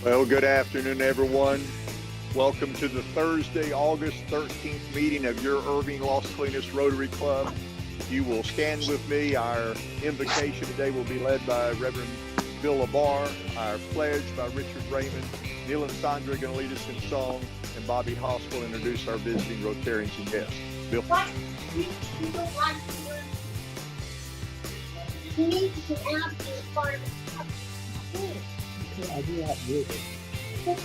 Well, good afternoon, everyone. Welcome to the Thursday, August 13th meeting of your Irving Los Colinas Rotary Club. You will stand with me. Our invocation today will be led by Reverend Bill LaBar, our pledge by Richard Raymond. Neil and Sandra are going to lead us in song, and Bobby Haas will introduce our visiting Rotarians and guests. Bill? You need to ask this part. I do that music. Bless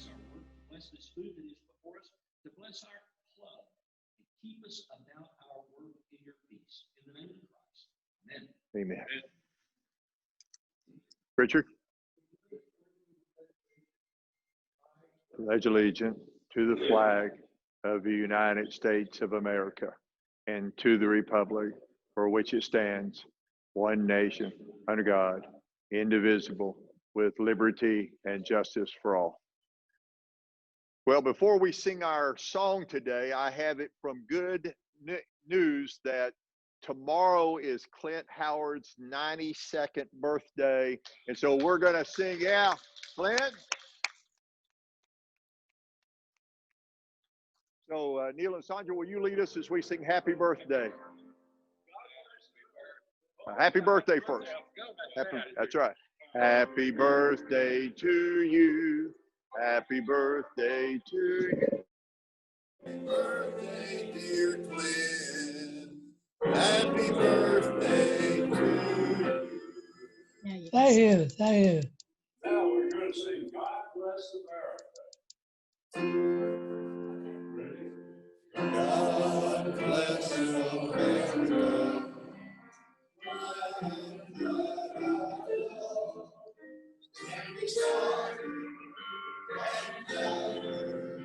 our work, bless this food that is before us, to bless our club, and keep us about our work in your peace. In the name of Christ. Amen. Amen. Richard? Pledge allegiance to the flag of the United States of America and to the republic for which it stands, one nation, under God, indivisible, with liberty and justice for all. Well, before we sing our song today, I have it from good news that tomorrow is Clint Howard's 92nd birthday. And so we're going to sing, yeah, Clint. So Neil and Sandra, will you lead us as we sing Happy Birthday? Happy birthday first. That's right. Happy birthday to you. Happy birthday to you. Happy birthday, dear Clint. Happy birthday to you. Thank you. Thank you. Now we're going to sing God Bless America. Ready? God bless America. Every star and gather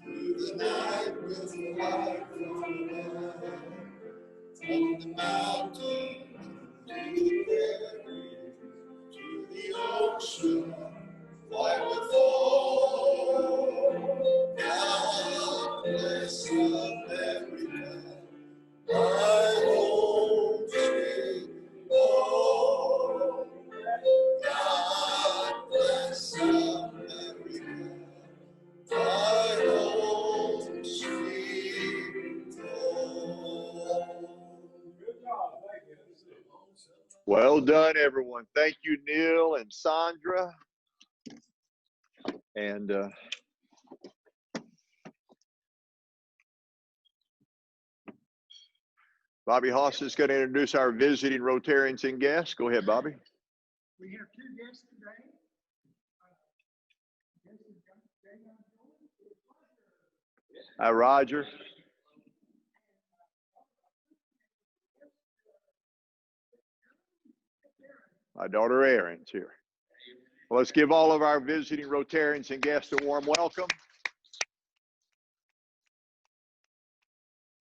through the night with light from above. From the mountain to the prairie to the ocean, white with fall. God bless America, my home sweet home. God bless America, my home sweet home. Good job, thank you. Well done, everyone. Thank you, Neil and Sandra. And Bobby Haas is going to introduce our visiting Rotarians and guests. Go ahead, Bobby. We have two guests today. Hi, Roger. My daughter Erin's here. Well, let's give all of our visiting Rotarians and guests a warm welcome.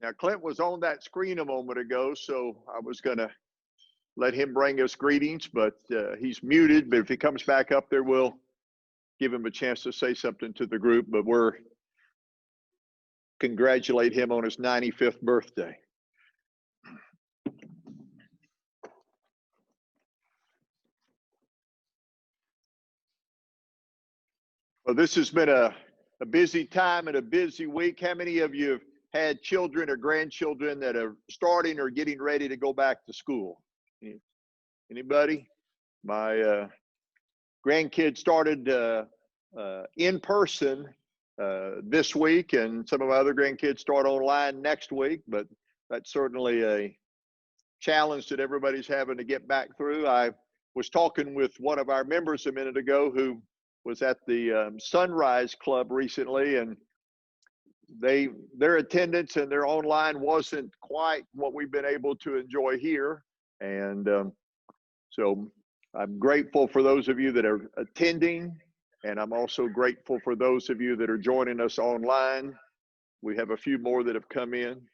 Now, Clint was on that screen a moment ago, so I was going to let him bring us greetings, but he's muted. But if he comes back up there, we'll give him a chance to say something to the group. But we're congratulate him on his 95th birthday. Well, this has been a busy time and a busy week. How many of you have had children or grandchildren that are starting or getting ready to go back to school? Anybody? My grandkids started in person this week, and some of my other grandkids start online next week, but that's certainly a challenge that everybody's having to get back through. I was talking with one of our members a minute ago who was at the Sunrise Club recently, and their attendance and their online wasn't quite what we've been able to enjoy here. And so I'm grateful for those of you that are attending, and I'm also grateful for those of you that are joining us online. We have a few more that have come in.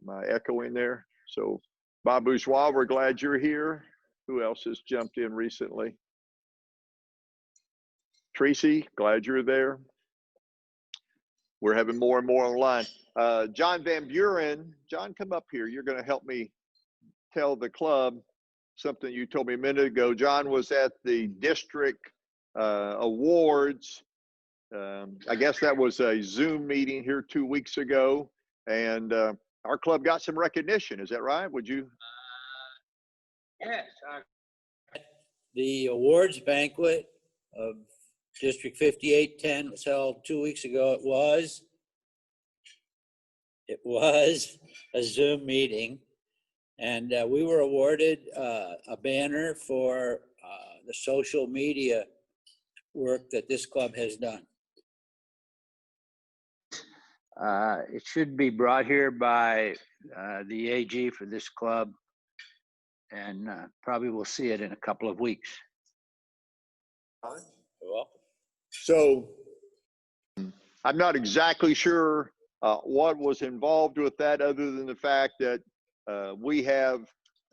Am I echoing there? So Bob Bourgeois, we're glad you're here. Who else has jumped in recently? Tracy, glad you're there. we're having more and more online. John Van Buren, John, come up here. You're going to help me tell the club something you told me a minute ago. John was at the district awards. I guess that was a Zoom meeting here 2 weeks ago, and our club got some recognition. Is that right? Would you? Yes. The awards banquet of District 5810 was held 2 weeks ago. It was a Zoom meeting, and we were awarded a banner for the social media work that this club has done. It should be brought here by the AG for this club, and probably we'll see it in a couple of weeks. You're welcome. So I'm not exactly sure what was involved with that, other than the fact that we have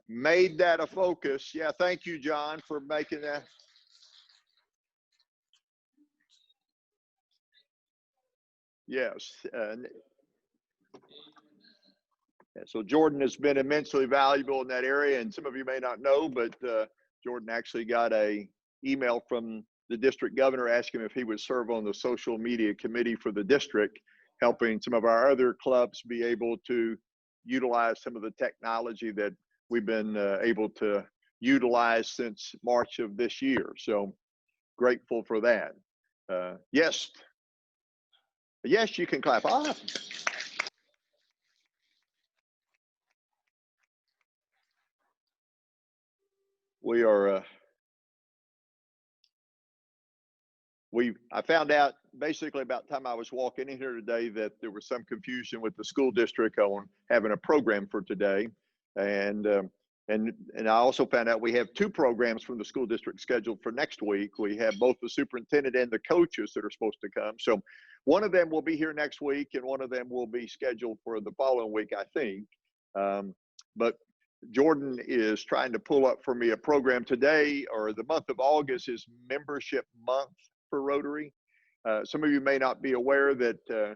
made that a focus. Yeah, thank you, John, for making that. Yes. So Jordan has been immensely valuable in that area, and some of you may not know, but Jordan actually got a email from the district governor asking him if he would serve on the social media committee for the district, helping some of our other clubs be able to utilize some of the technology that we've been able to utilize since March of this year. So grateful for that. Yes, you can clap. We are, I found out basically about the time I was walking in here today that there was some confusion with the school district on having a program for today. And I also found out we have 2 programs from the school district scheduled for next week. We have both the superintendent and the coaches that are supposed to come. So one of them will be here next week, and one of them will be scheduled for the following week, I think. But Jordan is trying to pull up for me a program today, or the month of August is membership month for Rotary. Some of you may not be aware that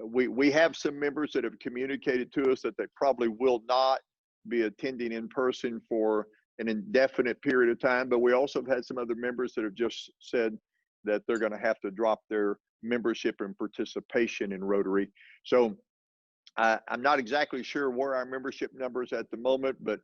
we have some members that have communicated to us that they probably will not be attending in person for an indefinite period of time, but we also have had some other members that have just said that they're going to have to drop their membership and participation in Rotary. So I'm not exactly sure where our membership numbers at the moment, but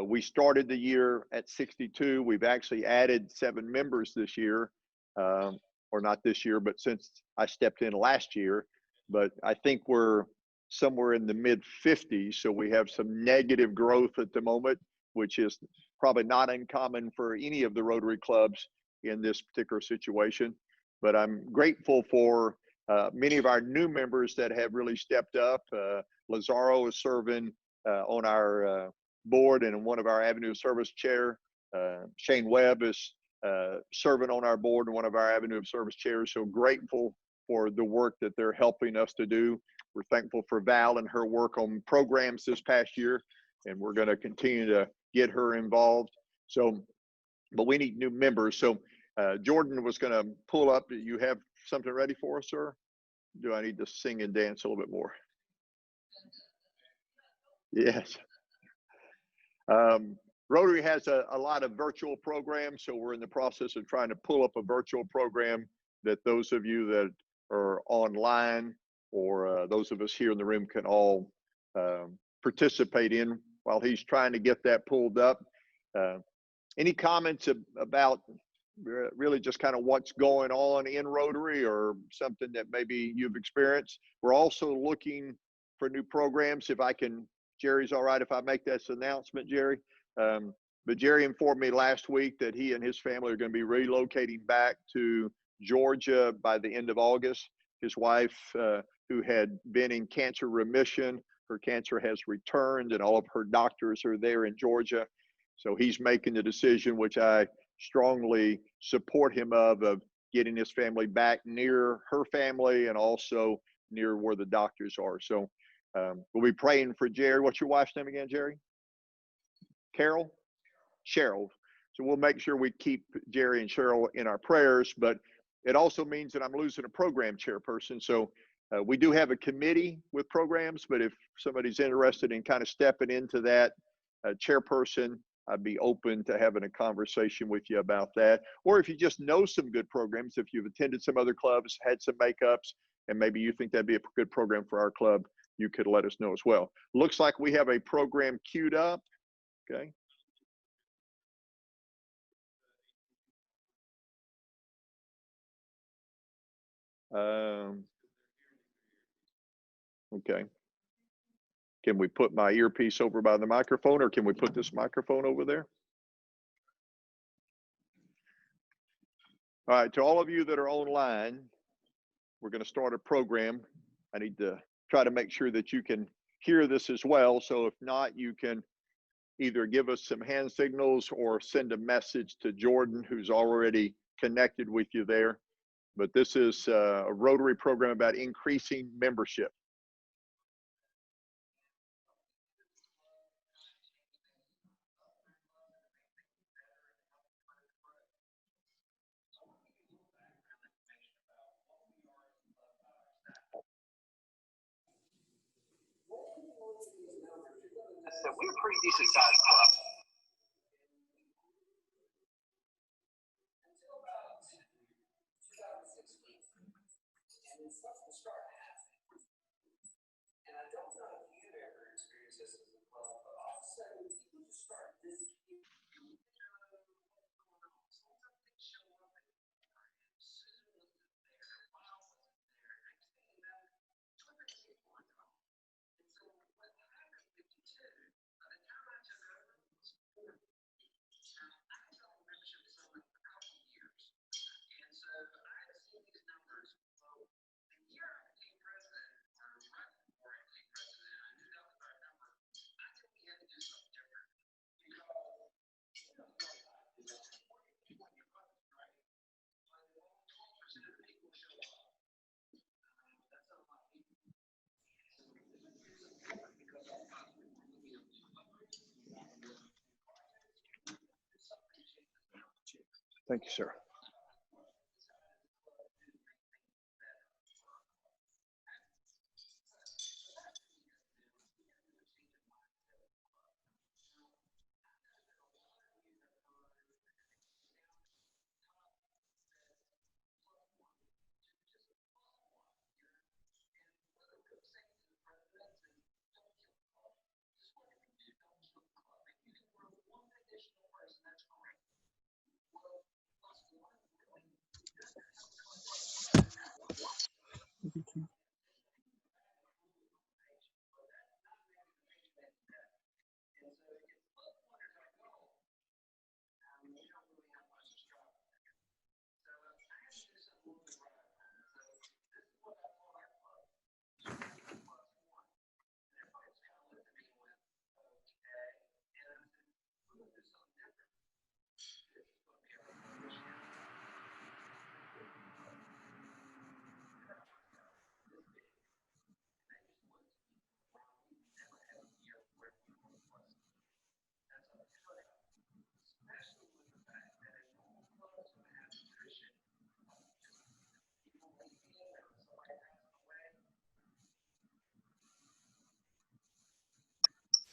we started the year at 62. We've actually added 7 members this year, or not this year, but since I stepped in last year. But I think we're somewhere in the mid 50s. So we have some negative growth at the moment, which is probably not uncommon for any of the Rotary clubs in this particular situation. But I'm grateful for many of our new members that have really stepped up. Lazaro is serving on our board and one of our Avenue of Service chair. Shane Webb is serving on our board and one of our Avenue of Service chairs. So grateful for the work that they're helping us to do. We're thankful for Val and her work on programs this past year, and we're going to continue to get her involved. So, but we need new members. So Jordan was going to pull up. You have something ready for us, sir? Do I need to sing and dance a little bit more? Yes. Rotary has a lot of virtual programs, so we're in the process of trying to pull up a virtual program that those of you that are online or those of us here in the room can all participate in while he's trying to get that pulled up. Any comments about really just kind of what's going on in Rotary or something that maybe you've experienced? We're also looking for new programs. If I can, Jerry's all right if I make this announcement, Jerry? But Jerry informed me last week that he and his family are going to be relocating back to Georgia by the end of August. His wife, who had been in cancer remission, her cancer has returned and all of her doctors are there in Georgia. So he's making the decision, which I strongly support him of getting his family back near her family and also near where the doctors are. So we'll be praying for Jerry. What's your wife's name again, Jerry? Carol? Cheryl. So we'll make sure we keep Jerry and Cheryl in our prayers, but it also means that I'm losing a program chairperson. So We do have a committee with programs, but if somebody's interested in kind of stepping into that chairperson, I'd be open to having a conversation with you about that. Or if you just know some good programs, if you've attended some other clubs, had some makeups, and maybe you think that'd be a good program for our club, you could let us know as well. Looks like we have a program queued up. Okay. Okay. Can we put my earpiece over by the microphone, or can we put this microphone over there? All right, to all of you that are online, we're going to start a program. I need to try to make sure that you can hear this as well. So if not, you can either give us some hand signals or send a message to Jordan, who's already connected with you there. But this is a Rotary program about increasing membership. So we're a pretty decent sized club. Until about 2016. And then stuff will start happening. And I don't know if you've ever experienced this as a club, but all of a sudden people just start disappearing. Thank you, sir.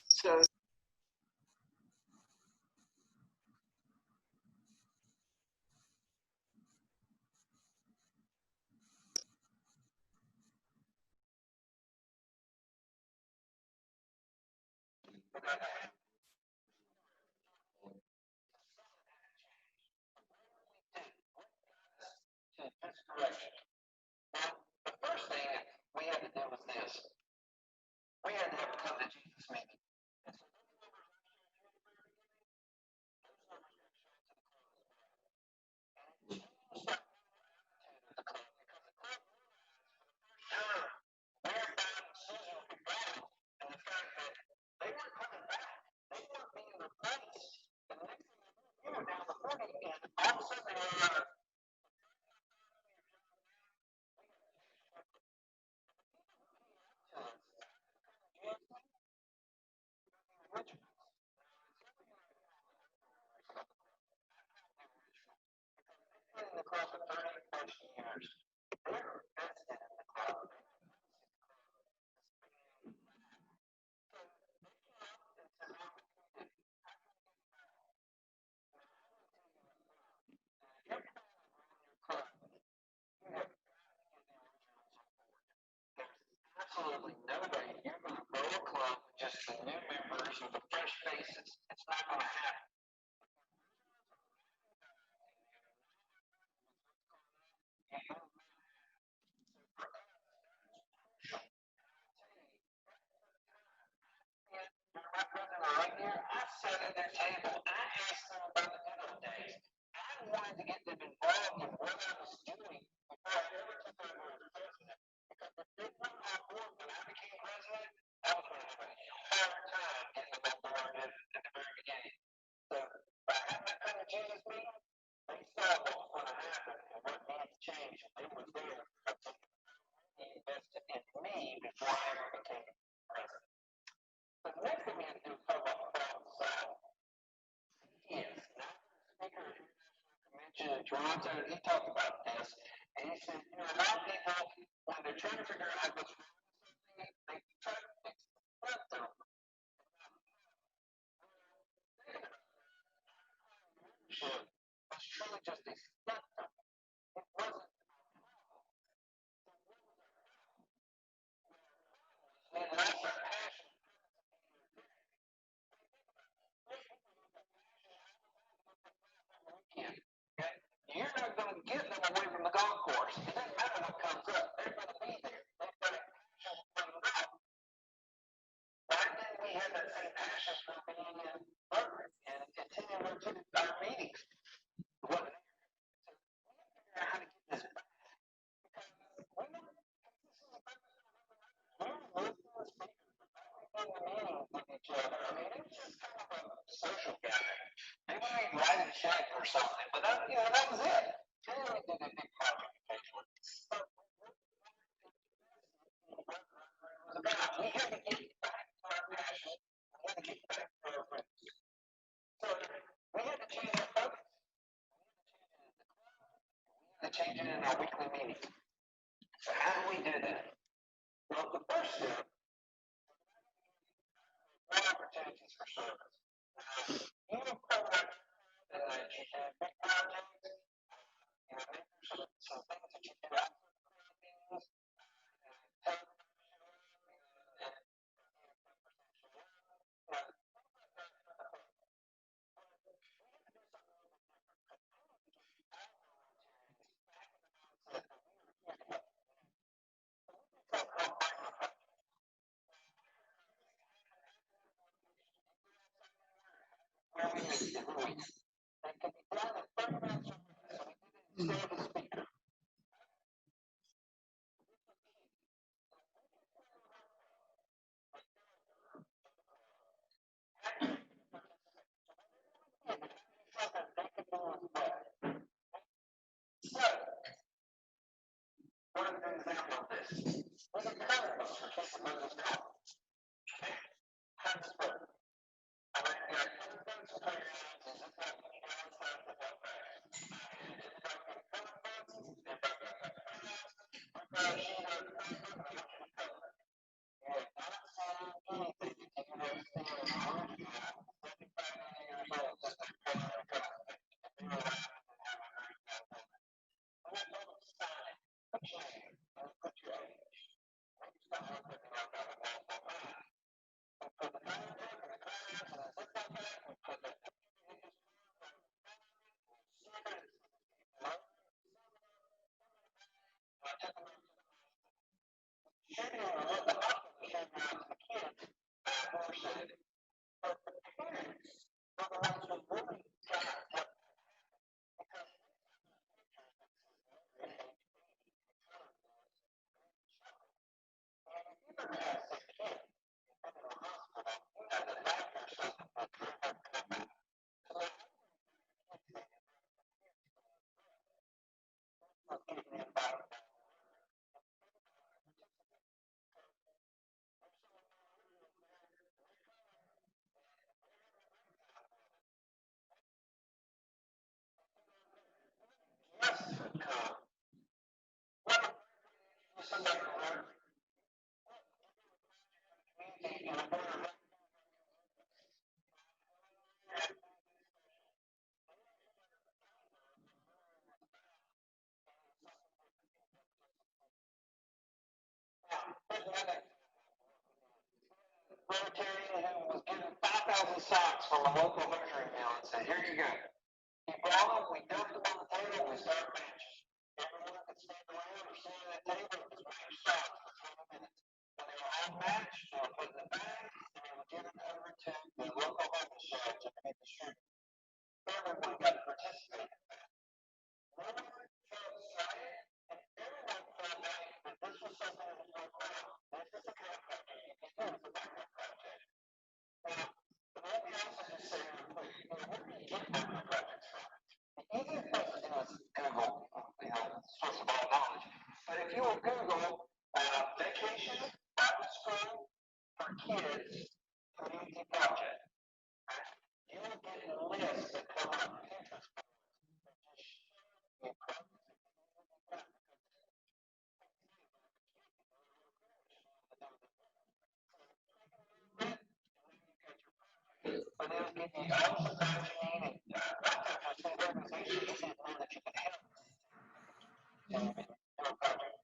So this direction. Now, the first thing we had to do was this. We had to have a come to Jesus meeting. And so those numbers I showed you in the very beginning, those numbers got shown to the club as well. And it changed that whole attitude of the club because the club realized for the first time where Bob and Susan were from and the fact that they weren't coming back. with the fresh faces. It's not going to happen. My brother right here, I sat at their table. I asked them about the good old days. I wanted to get them involved in what I was doing before I ever took over as president. Because if they weren't on board when I became president, I was going to have a hard time getting them on board at the very beginning. So by having that kind of Jesus meeting, they saw what was going to happen and what needed to change. And they were there. They invested in me before I ever became president. So the next thing we have to do is talk about the problem side. Yes, now speaker at the International Convention in Toronto, he talked about this, and he said, you know, a lot of people, when they're trying to figure out what's wrong with something, they try to fix the symptom. Leadership was truly just a symptom. It wasn't. And that's our passion. Okay? You're not going to get them away from the golf course. It doesn't matter what comes up. They're going to be there. They've got a passion for the golf. Why didn't we have that same passion for being in Rotary and continuing to our meetings? What? So we have to figure out how to get this back. Because we don't consistently we're listening speakers in the meetings with each other. I mean, it's just kind of a social gathering. Maybe we lighted a check or something, but that, you know, that was it. Then we did a big project occasionally. But we had to get back to our passion. We had to get back to our roots. So we had to change our focus. We had to change it in our weekly meetings. So how do we do that? Well, the first step, more opportunities for service. You know, that you have big projects, you know, maybe there's some things that you do outside of meetings, where we need to do it. That can be done in 30 minutes or less. So we did it instead of the speaker. So, what is an example of this? Look at current for Casey Moses College. How to spell it. I mean, you know, things to figure out is this how you guys have to go back. Rotary who was given $500 2,000 socks from a local Rotary mill and said, here you go. He brought them, we dumped them on the table, and we started matches. Everyone could stand around or sit at the table and just match socks for 20 minutes. When they were all matched, they were put in the bag, and they were given over to the local local shed to be distributed. Everyone got to participate in that. No one felt excited, and everyone felt that this was something that was worthwhile. This is a kind of project you can do. It's a background project. Now, let me also just say real quick, where do you get background projects from? The easiest place to do is Google, source of all knowledge. But if you will Google vacation, Bible school for kids, community project, you will get lists that come up. Pinterest but it'll give you all the facts you need, and sometimes you'll see organization you didn't know that you could help. Do a project.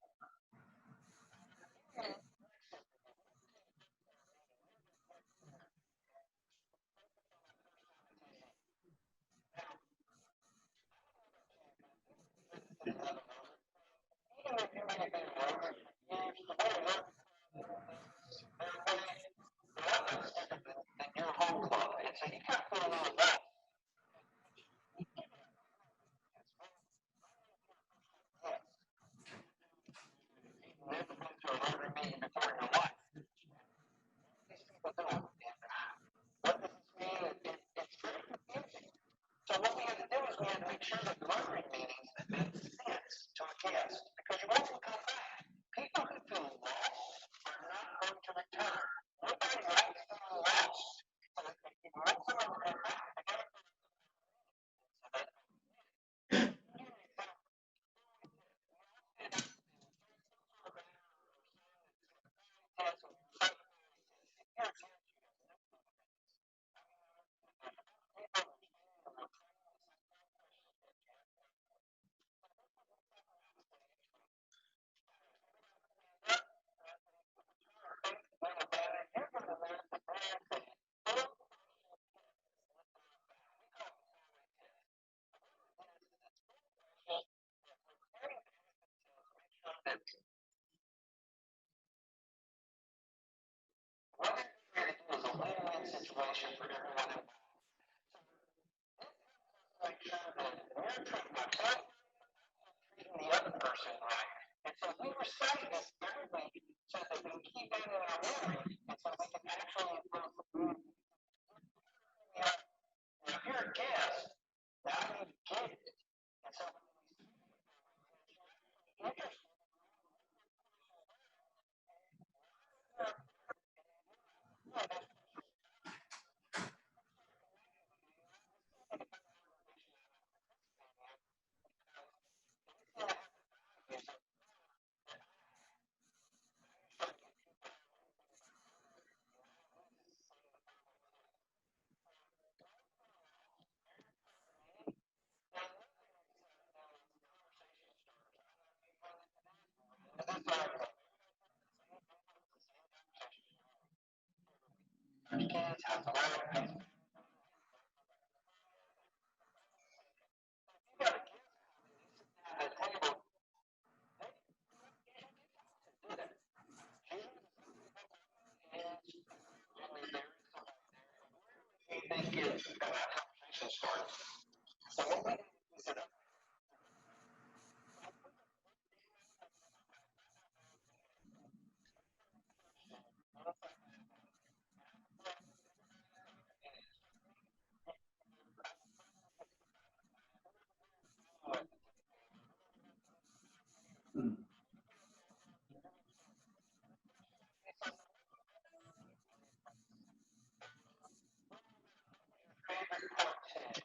Even if you may have been Rotary for years, the way it works, their way, the outlet's different than your home club, and so you kind of feel a little lost. You've never been to a Rotary meeting before in your life. These people do it. What does this mean? It's very confusing. So what we had to do is we had to make sure that the Rotary meetings made sense to a guest, because you won't come back. People who feel lost are not going to return. Nobody likes feeling lost. So if you want someone to come back, they got to feel what they're trying to do is a win-win situation for everyone involved. Make sure that we're treating ourselves, treating the other person right. And so we recite this every week so that we keep it in our memory and so we can actually improve the mood. Now, if you're a guest, now you need to get it. And so interesting. Kids have to learn. You got a kid at the table. They get conversation started. So what we do is set up. Favorite cartoon.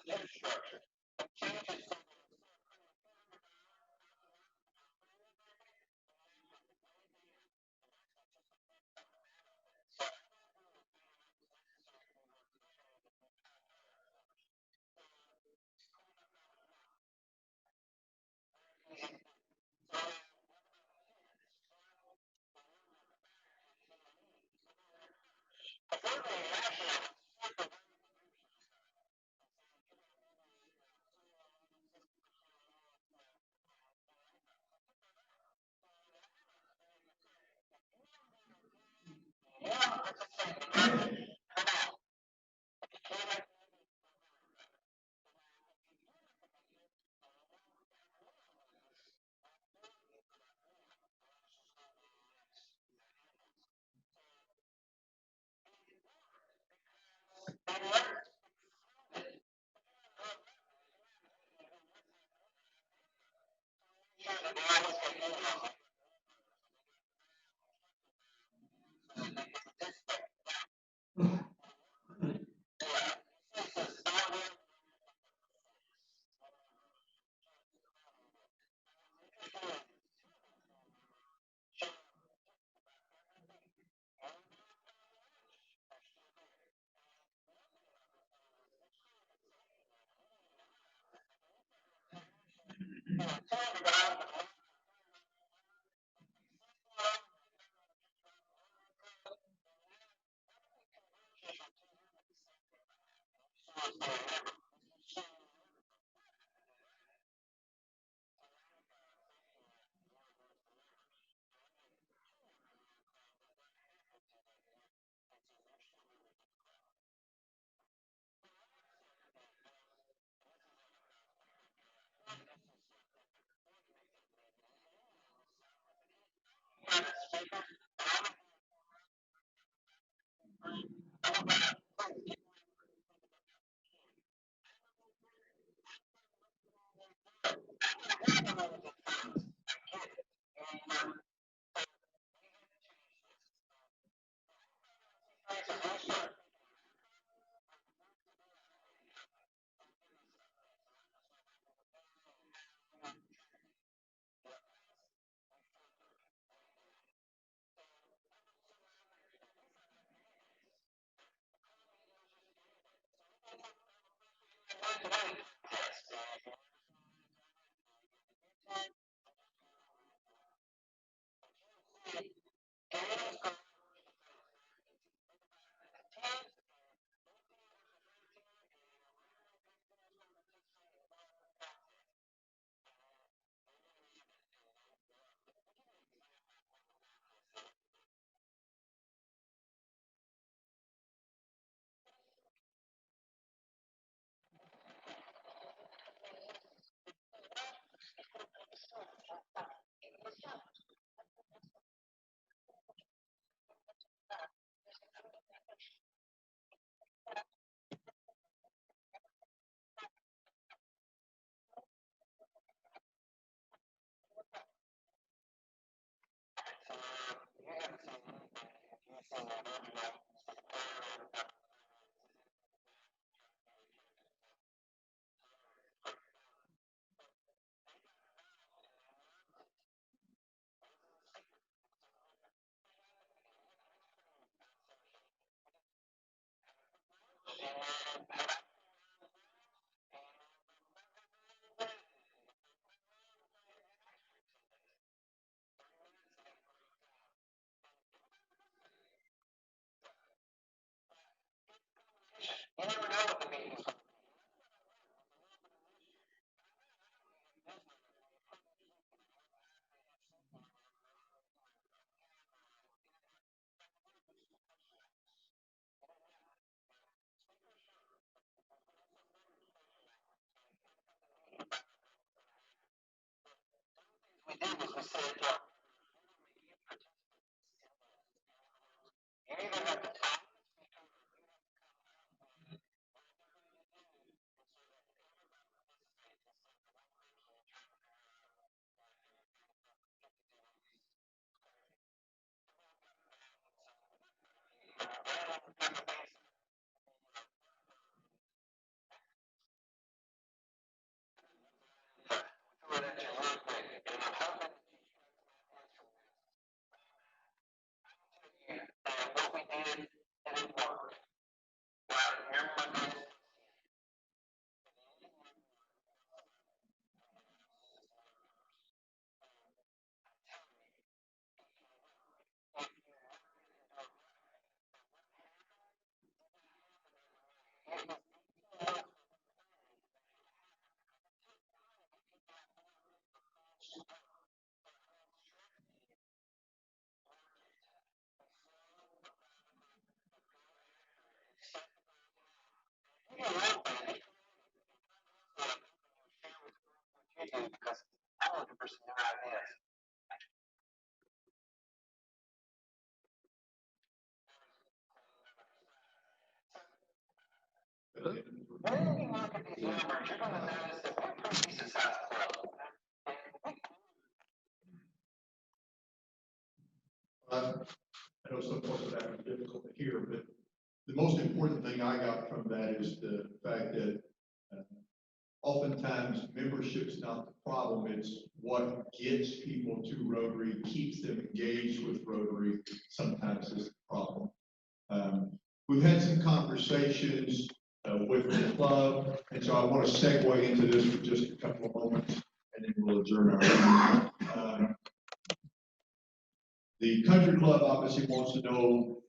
infrastructure. Changes from you never know what the meeting's going to be. We did was we said, you either have to talk. you because I'm looking for some new ideas. When you look at these numbers, you're going to notice that we're a pretty decent sized club. I know some folks are having difficult to hear, but the most important thing I got from that is the fact that oftentimes membership's not the problem, it's what gets people to Rotary, keeps them engaged with Rotary, sometimes is the problem. We've had some conversations with the club, and so I want to segue into this for just a couple of moments, and then we'll adjourn our meeting. The country club obviously wants to know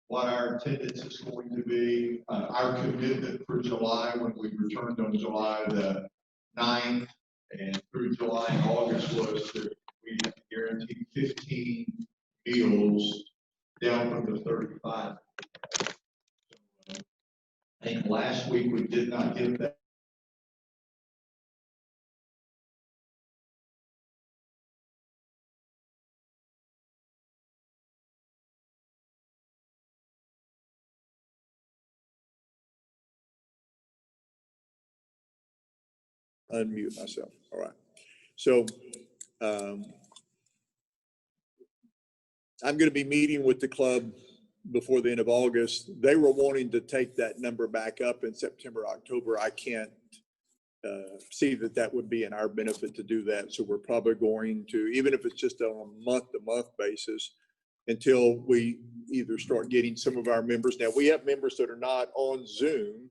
what our attendance is going to be. Our commitment for July, when we returned on July the 9th and through July and August, was that we had to guarantee 15 meals down from the 35. I think last week we did not get that. Unmute myself. All right. So I'm going to be meeting with the club before the end of August. They were wanting to take that number back up in September, October. I can't see that that would be in our benefit to do that. So we're probably going to, even if it's just on a month-to-month basis, until we either start getting some of our members. Now, we have members that are not on Zoom.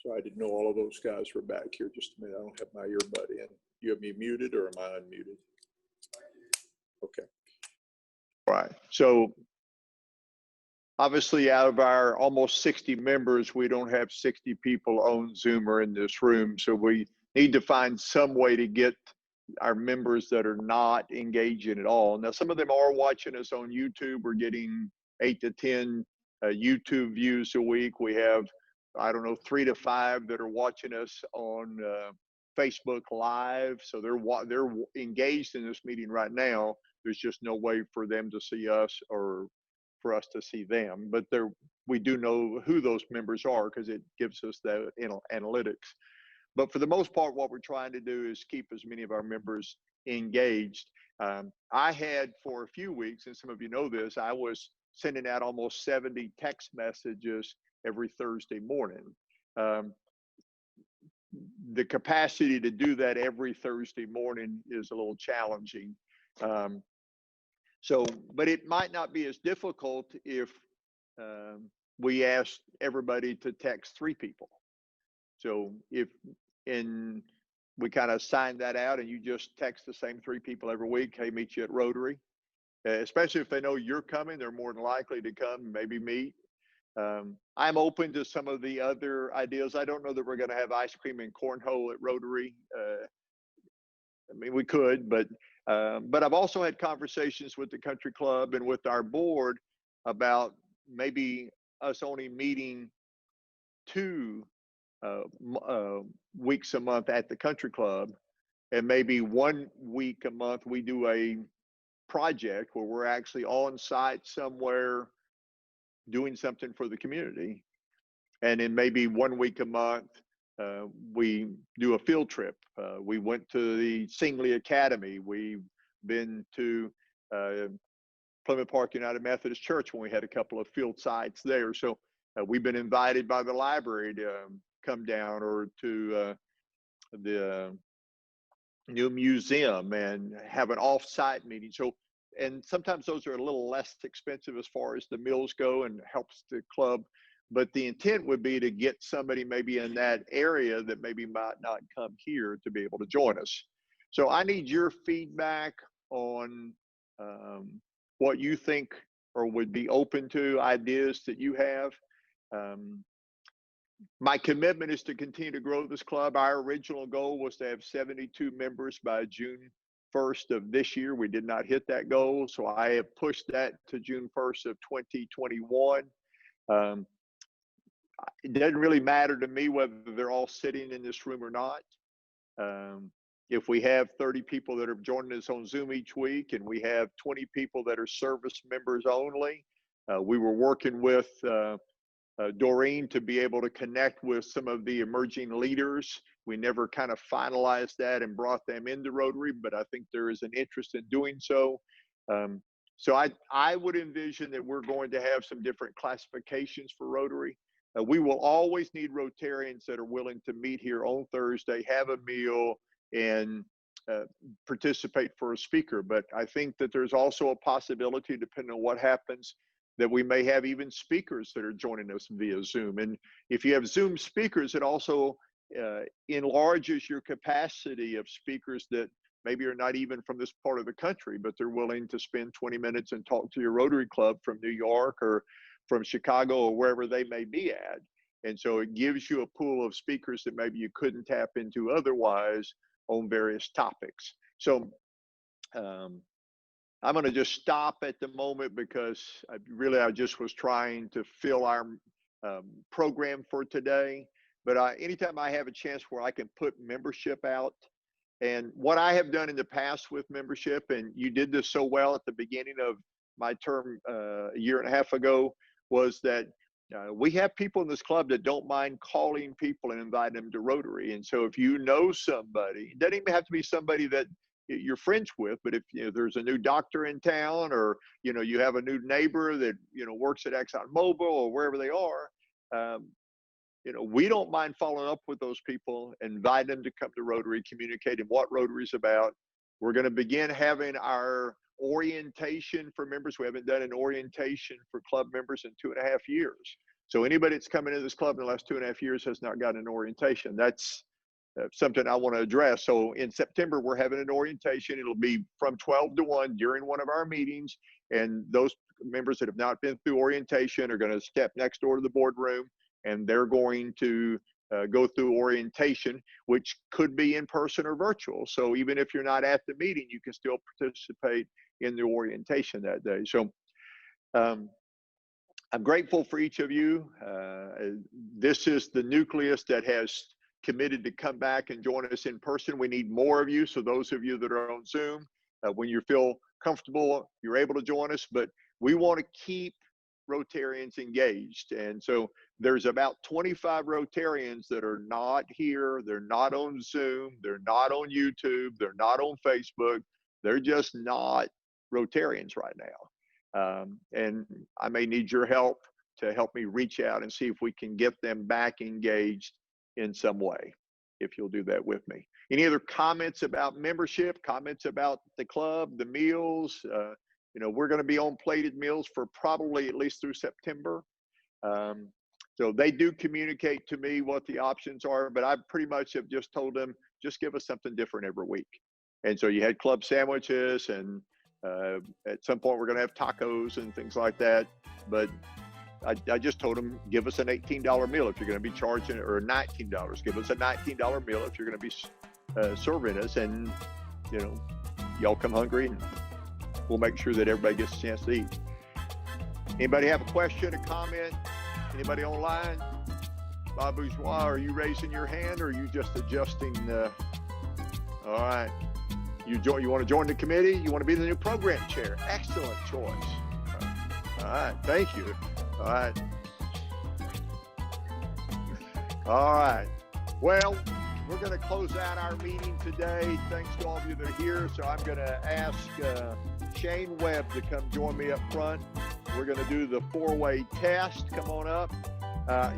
So I didn't know all of those guys were back here. Just a minute, I don't have my earbud in. You have me muted, or am I unmuted? Okay. All right. So obviously, out of our almost 60 members, we don't have 60 people on Zoom or in this room. So we need to find some way to get our members that are not engaging at all. Now, some of them are watching us on YouTube. We're getting 8 to 10 YouTube views a week. We have, I don't know, 3 to 5 that are watching us on Facebook Live. So they're engaged in this meeting right now. There's just no way for them to see us or for us to see them. But we do know who those members are because it gives us the analytics. But for the most part, what we're trying to do is keep as many of our members engaged. I had for a few weeks, and some of you know this, I was sending out almost 70 text messages every Thursday morning. The capacity to do that every Thursday morning is a little challenging. But it might not be as difficult if we asked everybody to text 3 people. So we kind of sign that out and you just text the same 3 people every week, hey, meet you at Rotary. Especially if they know you're coming, they're more than likely to come, maybe meet. I'm open to some of the other ideas. I don't know that we're going to have ice cream and cornhole at Rotary. I mean, we could, but I've also had conversations with the country club and with our board about maybe us only meeting 2 weeks a month at the country club, and maybe 1 week a month we do a project where we're actually on site somewhere doing something for the community. And then maybe 1 week a month we do a field trip. We went to the Singley Academy. We've been to Plymouth Park United Methodist Church when we had a couple of field sites there. So we've been invited by the library to come down, or to the new museum and have an off-site meeting. So, and sometimes those are a little less expensive as far as the meals go and helps the club. But the intent would be to get somebody maybe in that area that maybe might not come here to be able to join us. So I need your feedback on what you think or would be open to, ideas that you have. My commitment is to continue to grow this club. Our original goal was to have 72 members by June 1st of this year. We did not hit that goal, so I have pushed that to June 1st of 2021. It doesn't really matter to me whether they're all sitting in this room or not. If we have 30 people that are joining us on Zoom each week and we have 20 people that are service members only, we were working with Doreen to be able to connect with some of the emerging leaders. We never kind of finalized that and brought them into Rotary, but I think there is an interest in doing so. So I would envision that we're going to have some different classifications for Rotary. We will always need Rotarians that are willing to meet here on Thursday, have a meal, and participate for a speaker. But I think that there's also a possibility, depending on what happens, that we may have even speakers that are joining us via Zoom. And if you have Zoom speakers, it also enlarges your capacity of speakers that maybe are not even from this part of the country, but they're willing to spend 20 minutes and talk to your Rotary Club from New York or from Chicago or wherever they may be at. And so it gives you a pool of speakers that maybe you couldn't tap into otherwise on various topics. So I'm going to just stop at the moment because I just was trying to fill our program for today. But anytime I have a chance where I can put membership out, and what I have done in the past with membership, and you did this so well at the beginning of my term a year and a half ago, was that we have people in this club that don't mind calling people and inviting them to Rotary. And so if you know somebody, it doesn't even have to be somebody that you're friends with, but if there's a new doctor in town, or you have a new neighbor that works at ExxonMobil or wherever they are, we don't mind following up with those people, invite them to come to Rotary, communicating what Rotary is about. We're going to begin having our orientation for members. We haven't done an orientation for club members in 2.5 years. So anybody that's coming into this club in the last 2.5 years has not gotten an orientation. That's something I want to address. So in September, we're having an orientation. It'll be from 12 to 1 during one of our meetings. And those members that have not been through orientation are going to step next door to the boardroom, and they're going to go through orientation, which could be in person or virtual. So even if you're not at the meeting, you can still participate in the orientation that day. So I'm grateful for each of you. This is the nucleus that has committed to come back and join us in person. We need more of you. So those of you that are on Zoom, when you feel comfortable, you're able to join us, but we want to keep Rotarians engaged. And so there's about 25 Rotarians that are not here. They're not on Zoom. They're not on YouTube. They're not on Facebook. They're just not Rotarians right now. And I may need your help to help me reach out and see if we can get them back engaged in some way, if you'll do that with me. Any other comments about membership, comments about the club, the meals? We're going to be on plated meals for probably at least through September. So they do communicate to me what the options are, but I pretty much have just told them, just give us something different every week. And so you had club sandwiches, and at some point we're going to have tacos and things like that. But I just told them, give us an $18 meal if you're going to be charging, or $19. Give us a $19 meal if you're going to be serving us, and y'all come hungry, and we'll make sure that everybody gets a chance to eat. Anybody have a question, a comment? Anybody online? Bob Bourgeois, are you raising your hand, or are you just adjusting? All right. You want to join the committee? You want to be the new program chair? Excellent choice. All right. Thank you. All right. All right. Well, we're going to close out our meeting today. Thanks to all of you that are here. So I'm going to ask Shane Webb to come join me up front. We're going to do the 4-way test. Come on up.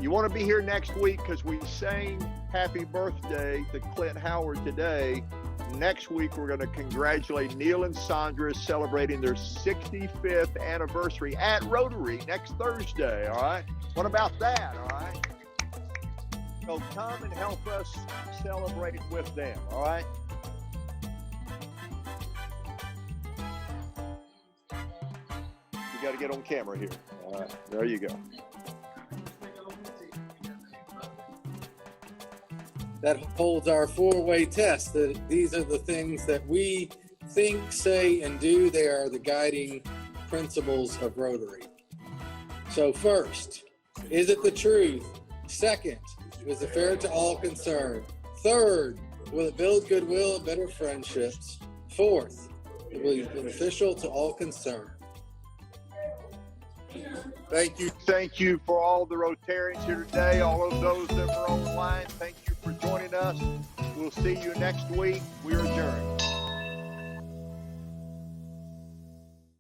You want to be here next week because we sang happy birthday to Clint Howard today. Next week, we're going to congratulate Neil and Sandra celebrating their 65th anniversary at Rotary next Thursday. All right. What about that? All right. So come and help us celebrate with them. All right. You got to get on camera here. All right. There you go. That holds our 4-way test. That these are the things that we think, say, and do. They are the guiding principles of Rotary. So first, is it the truth? Second, is it fair to all concerned? Third, Will it build goodwill and better friendships? Fourth, it will be beneficial to all concerned. Thank you. Thank you for all the Rotarians here today, all of those that were online. Thank you for joining us. We'll see you next week. We are adjourned.